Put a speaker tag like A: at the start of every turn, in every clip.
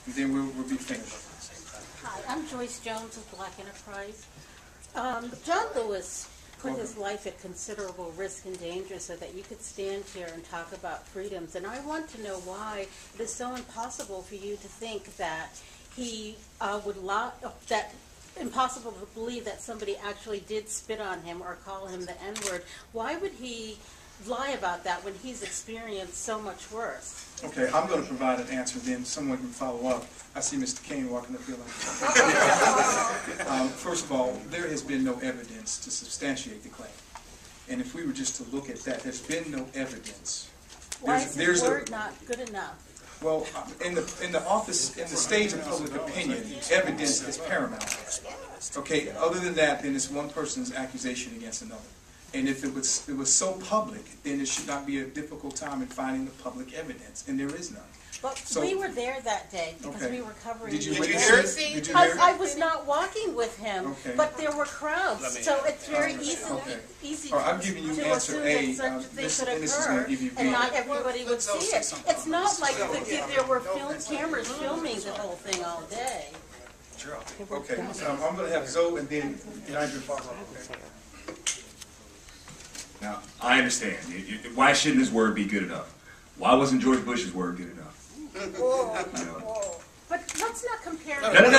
A: and then we'll be finished.
B: Hi, I'm Joyce Jones of Black Enterprise. John Lewis put his life at considerable risk and danger so that you could stand here and talk about freedoms. And I want to know why it is so impossible for you to think that he impossible to believe that somebody actually did spit on him or call him the N-word. Why would he lie about that when he's experienced so much worse?
A: Okay, I'm going to provide an answer, then someone can follow up. I see Mr. Kane walking up here like first of all, there has been no evidence to substantiate the claim. And if we were just to look at that, there's been no evidence.
B: Why is his word not good enough?
A: Well, in the stage of public opinion, evidence is paramount. Okay, other than that, then it's one person's accusation against another. And if it was so public, then it should not be a difficult time in finding the public evidence, and there is none.
B: But we were there that day because we were covering.
A: Did you hear it? Did you hear it?
B: I was not walking with him, but there were crowds, so it's very easy to
A: I'm giving you answer A.
B: Such things could occur, and not everybody would see it. It's not like there were cameras filming the whole thing all day.
A: Okay, I'm going to have Zoe and then Andrew follow up.
C: Now, I understand. Why shouldn't his word be good enough? Why wasn't George Bush's word good enough?
B: But let's not compare.
C: No.
B: I'm talking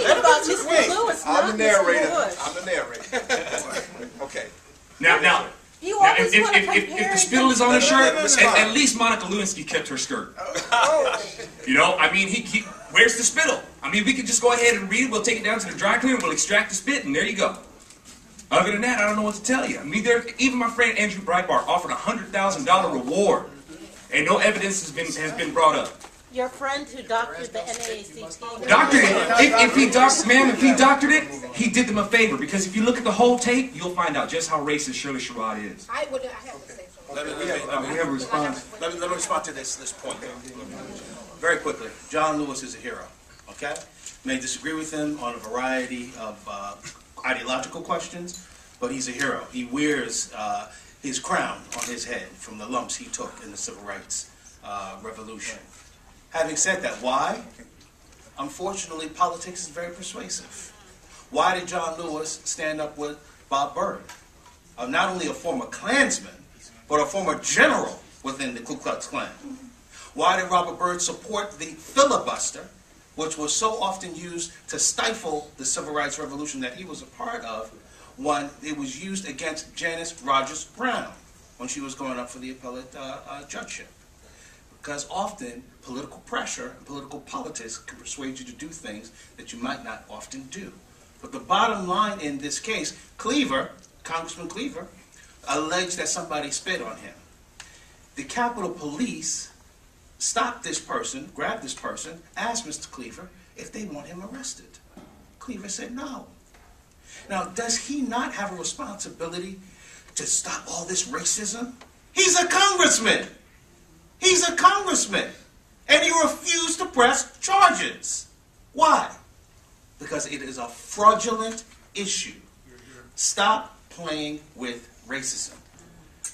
B: about Mr. Lewis, not Mr. Bush.
D: I'm the narrator. Okay.
C: Now,
B: You always want to
C: if the spittle is on her shirt, at least Monica Lewinsky kept her skirt. You know, I mean, where's the spittle? I mean, we could just go ahead and read it. We'll take it down to the dry cleaner. We'll extract the spit, and there you go. Other than that, I don't know what to tell you. I mean, even my friend Andrew Breitbart offered a $100,000 reward, and no evidence has been brought up.
B: Your friend who doctored the NAACP.
C: Doctored it. If he doctored it, he did them a favor. Because if you look at the whole tape, you'll find out just how racist Shirley Sherrod is.
D: I have to say something.
A: We have a response.
D: Let me respond to this point very quickly. John Lewis is a hero. Okay, may disagree with him on a variety of ideological questions, but he's a hero. He wears his crown on his head from the lumps he took in the civil rights revolution. Having said that, why? Unfortunately, politics is very persuasive. Why did John Lewis stand up with Bob Byrd? Not only a former Klansman, but a former general within the Ku Klux Klan. Why did Robert Byrd support the filibuster, which was so often used to stifle the civil rights revolution that he was a part of, when it was used against Janice Rogers Brown when she was going up for the appellate judgeship? Because often political pressure and political politics can persuade you to do things that you might not often do. But the bottom line in this case, Congressman Cleaver, alleged that somebody spit on him. The Capitol Police stopped this person, grabbed this person, asked Mr. Cleaver if they want him arrested. Cleaver said no. Now, does he not have a responsibility to stop all this racism? He's a congressman. He's a congressman. And he refused to press charges. Why? Because it is a fraudulent issue. Stop playing with racism.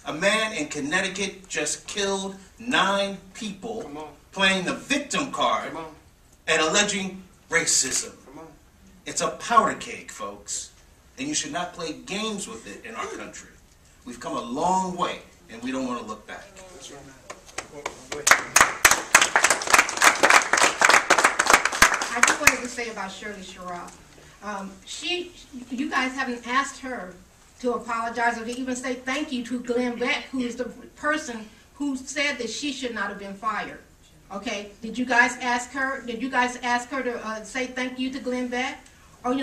D: A man in Connecticut just killed 9 people playing the victim card and alleging racism. It's a powder keg, folks. And you should not play games with it in our country. We've come a long way, and we don't want to look back.
E: I just wanted to say about Shirley Sherrod. You guys haven't asked her to apologize or to even say thank you to Glenn Beck, who is the person who said that she should not have been fired. Okay? Did you guys ask her? Did you guys ask her to say thank you to Glenn Beck? Or,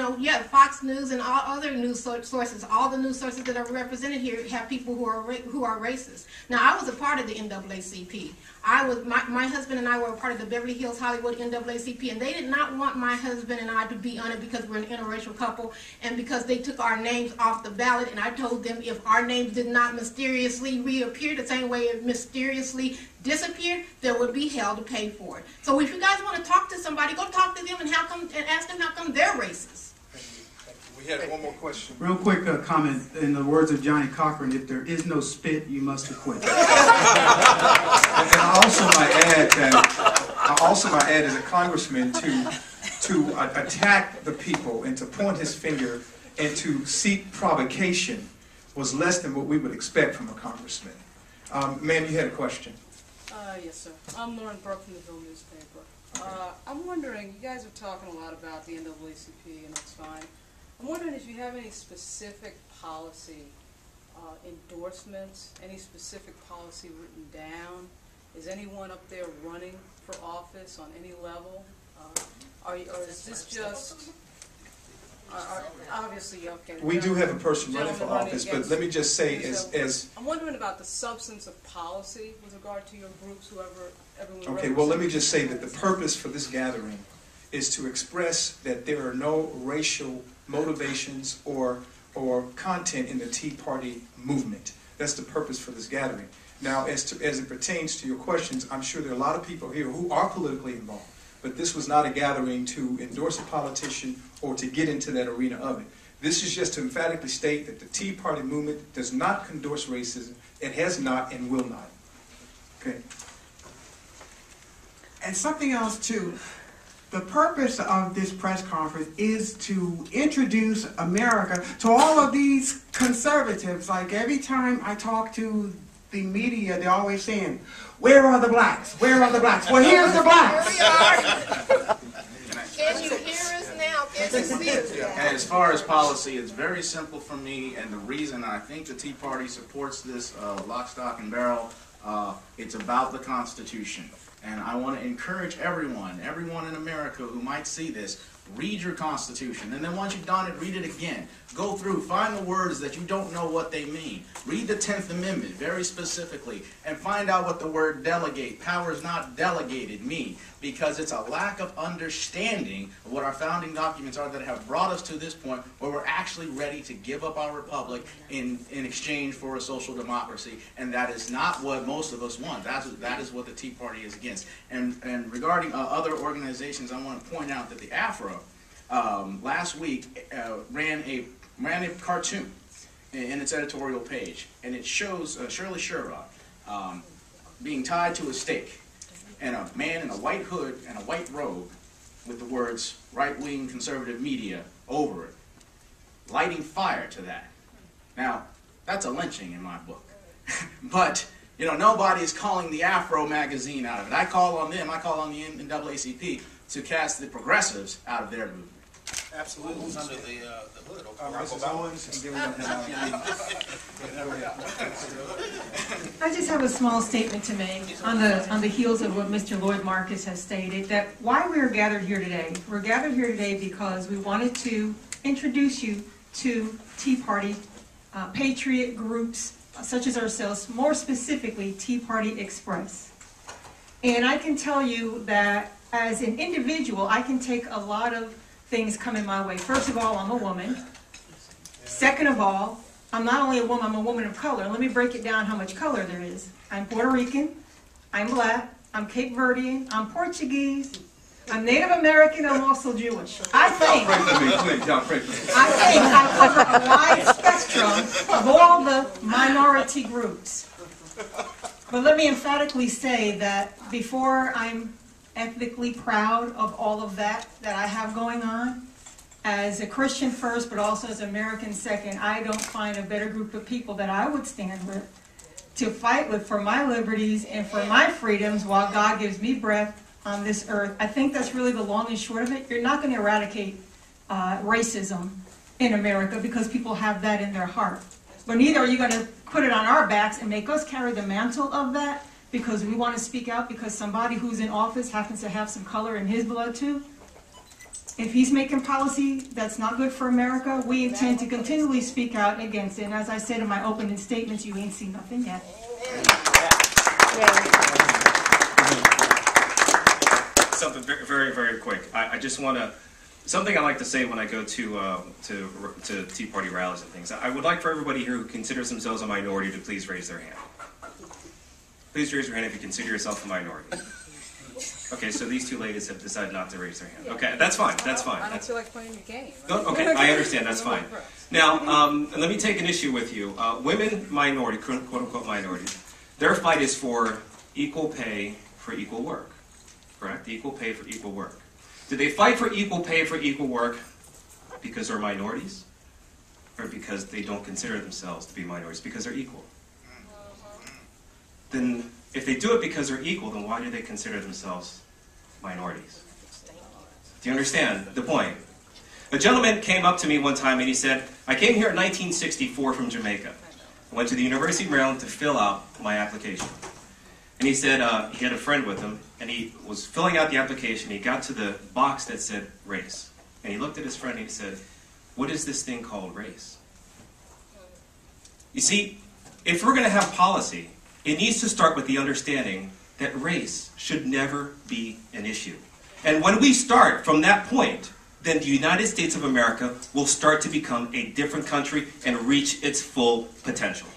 E: Fox News and all other news sources, all the news sources that are represented here have people who are racist. Now, I was a part of the NAACP. My husband and I were a part of the Beverly Hills Hollywood NAACP, and they did not want my husband and I to be on it because we're an interracial couple and because they took our names off the ballot. And I told them if our names did not mysteriously reappear the same way it mysteriously disappeared, there would be hell to pay for it. So if you guys want to talk to somebody, go talk to them and ask them how come they're racist.
D: Thank you. We
A: We had one more question.
F: Real quick comment, in the words of Johnny Cochran, if there is no spit, you must acquit.
A: And I also might add as a congressman to attack the people and to point his finger and to seek provocation was less than what we would expect from a congressman. Ma'am, you had a question.
G: Yes, sir. I'm Lauren Burke from the Hill newspaper. I'm wondering, you guys are talking a lot about the NAACP, and that's fine. I'm wondering if you have any specific policy endorsements, any specific policy written down. Is anyone up there running for office on any level? Or is this just... obviously, okay.
A: We do have a person running for office, but let me just say, as
G: I'm wondering about the substance of policy with regard to your groups, everyone.
A: okay, well, let me just say that the purpose for this gathering is to express that there are no racial motivations or content in the Tea Party movement. That's the purpose for this gathering. Now, as it pertains to your questions, I'm sure there are a lot of people here who are politically involved. But this was not a gathering to endorse a politician or to get into that arena of it. This is just to emphatically state that the Tea Party movement does not endorse racism. It has not and will not. Okay.
F: And something else too, the purpose of this press conference is to introduce America to all of these conservatives. Like every time I talk to the media, they're always saying, where are the blacks? Where are the blacks? Well, here's the blacks.
E: Here we are. Can you hear us now? Can you see us now?
D: And as far as policy, it's very simple for me, and the reason I think the Tea Party supports this lock, stock, and barrel, it's about the Constitution. And I want to encourage everyone in America who might see this, read your Constitution. And then once you've done it, read it again. Go through, find the words that you don't know what they mean. Read the 10th Amendment very specifically and find out what the word delegate, powers not delegated, mean. Because it's a lack of understanding of what our founding documents are that have brought us to this point where we're actually ready to give up our republic in exchange for a social democracy. And that is not what most of us want. That is what the Tea Party is against. And regarding other organizations, I want to point out that the Afro last week ran a cartoon in its editorial page, and it shows Shirley Sherrod being tied to a stake, and a man in a white hood and a white robe with the words right-wing conservative media over it, lighting fire to that. Now, that's a lynching in my book. But, you know, nobody is calling the Afro magazine out of it. I call on them, I call on the NAACP to cast the progressives out of their movement.
A: Absolutely.
D: Who's under the hood?
A: Mrs. Owens, and then we're going to
H: I just have a small statement to make on the heels of what Mr. Lloyd Marcus has stated, that why we are gathered here today. We're gathered here today because we wanted to introduce you to Tea Party patriot groups such as ourselves, more specifically Tea Party Express. And I can tell you that as an individual, I can take a lot of things coming my way. First of all, I'm a woman. Second of all, I'm not only a woman, I'm a woman of color. Let me break it down how much color there is. I'm Puerto Rican, I'm black, I'm Cape Verdean, I'm Portuguese, I'm Native American, I'm also Jewish. I think I cover a wide spectrum of all the minority groups. But let me emphatically say that before I'm ethnically proud of all of that I have going on, as a Christian first, but also as American second, I don't find a better group of people that I would stand with to fight with for my liberties and for my freedoms while God gives me breath on this earth. I think that's really the long and short of it. You're not going to eradicate racism in America because people have that in their heart. But neither are you going to put it on our backs and make us carry the mantle of that because we want to speak out because somebody who's in office happens to have some color in his blood too. If he's making policy that's not good for America, we intend to continually speak out against it. And as I said in my opening statements, you ain't seen nothing yet.
I: Something very, very quick. I just want to, something I like to say when I go to Tea Party rallies and things. I would like for everybody here who considers themselves a minority to please raise their hand. Please raise your hand if you consider yourself a minority. Okay. Okay, so these two ladies have decided not to raise their hand. Okay, that's fine, that's fine.
G: I don't feel like playing your game.
I: Okay, I understand, that's fine. Now, let me take an issue with you. Women, minority, quote-unquote minorities, their fight is for equal pay for equal work, correct? Equal pay for equal work. Do they fight for equal pay for equal work because they're minorities? Or because they don't consider themselves to be minorities? Because they're equal? Then, if they do it because they're equal, then why do they consider themselves minorities? Do you understand the point? A gentleman came up to me one time and he said, I came here in 1964 from Jamaica. I went to the University of Maryland to fill out my application. And he said he had a friend with him, and he was filling out the application. He got to the box that said race. And he looked at his friend and he said, what is this thing called race? You see, if we're going to have policy, it needs to start with the understanding that race should never be an issue. And when we start from that point, then the United States of America will start to become a different country and reach its full potential.